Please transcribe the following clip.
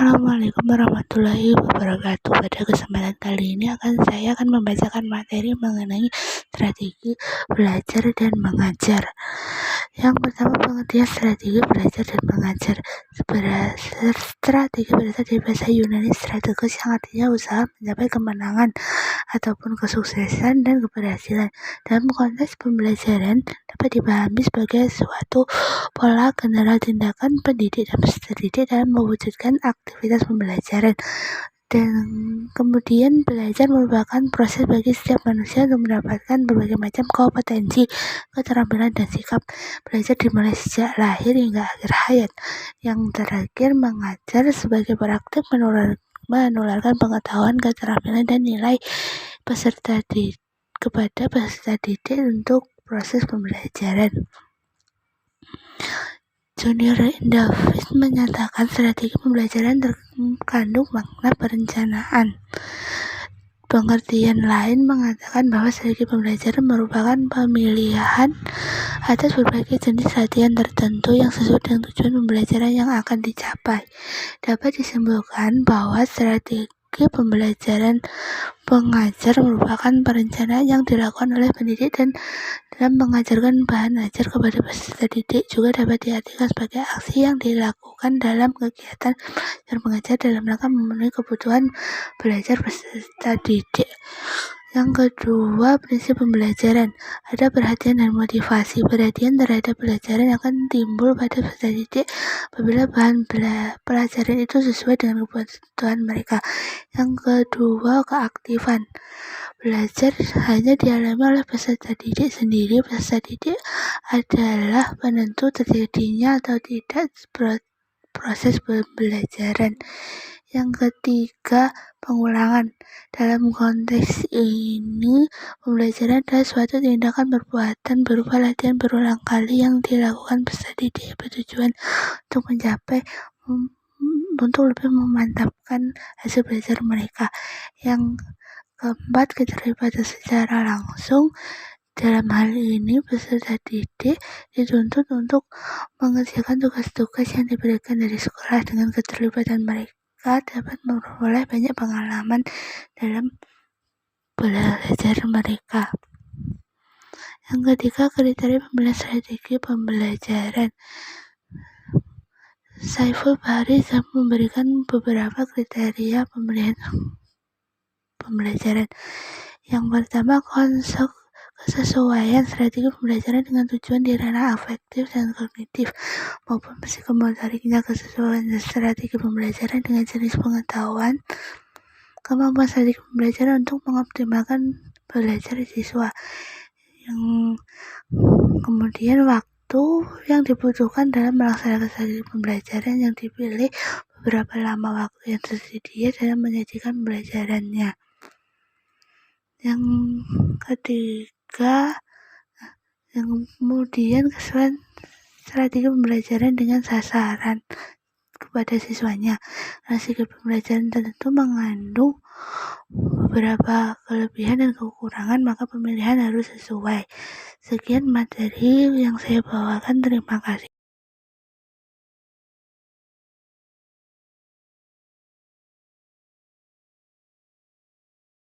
Assalamualaikum warahmatullahi wabarakatuh. Pada kesempatan kali ini saya akan membacakan materi mengenai strategi belajar dan mengajar. Yang pertama, pengertian strategi belajar dan mengajar. Strategi berasal dari bahasa Yunani strategos yang artinya usaha mencapai kemenangan ataupun kesuksesan dan keberhasilan. Dalam konteks pembelajaran dapat dipahami sebagai suatu pola general tindakan pendidik dan peserta didik dalam mewujudkan aktivitas pembelajaran. Dan kemudian belajar merupakan proses bagi setiap manusia untuk mendapatkan berbagai macam kompetensi, keterampilan, dan sikap. Belajar dimulai sejak lahir hingga akhir hayat. Yang terakhir, mengajar sebagai praktik menularkan pengetahuan, keterampilan, dan nilai kepada peserta didik untuk proses pembelajaran. Junior Davis menyatakan strategi pembelajaran terkandung makna perencanaan. Pengertian lain mengatakan bahwa strategi pembelajaran merupakan pemilihan atas berbagai jenis latihan tertentu yang sesuai dengan tujuan pembelajaran yang akan dicapai. Dapat disimpulkan bahwa strategi pembelajaran pengajar merupakan perencanaan yang dilakukan oleh pendidik dan dalam mengajarkan bahan ajar kepada peserta didik. Juga dapat diartikan sebagai aksi yang dilakukan dalam kegiatan belajar mengajar dalam rangka memenuhi kebutuhan belajar peserta didik. Yang kedua, prinsip pembelajaran. Ada perhatian dan motivasi. Perhatian terhadap pelajaran akan timbul pada peserta didik apabila bahan pelajaran itu sesuai dengan kebutuhan mereka. Yang kedua, keaktifan. Belajar hanya dialami oleh peserta didik sendiri. Peserta didik adalah penentu terjadinya atau tidak proses pembelajaran. Yang ketiga, pengulangan. Dalam konteks ini, pembelajaran adalah suatu tindakan perbuatan berupa latihan berulang kali yang dilakukan peserta didik bertujuan untuk lebih memantapkan hasil belajar mereka. Yang keempat, keterlibatan secara langsung. Dalam hal ini, peserta didik dituntut untuk mengerjakan tugas-tugas yang diberikan dari sekolah. Dengan keterlibatan mereka dapat memperoleh banyak pengalaman dalam belajar mereka. Yang ketiga, kriteria pemilihan strategi pembelajaran. Saiful Bahri memberikan beberapa kriteria pemilihan pembelajaran. Yang pertama, kesesuaian strategi pembelajaran dengan tujuan di ranah afektif dan kognitif maupun psikomotoriknya. Kesesuaian strategi pembelajaran dengan jenis pengetahuan, kemampuan strategi pembelajaran untuk mengoptimalkan belajar siswa. Yang kemudian, waktu yang dibutuhkan dalam melaksanakan strategi pembelajaran yang dipilih, beberapa lama waktu yang tersedia dalam menyajikan pembelajarannya. Yang ketiga, yang kemudian kesesuaian strategi pembelajaran dengan sasaran kepada siswanya. Strategi pembelajaran tertentu mengandung beberapa kelebihan dan kekurangan, maka pemilihan harus sesuai. Sekian materi yang saya bawakan. Terima kasih.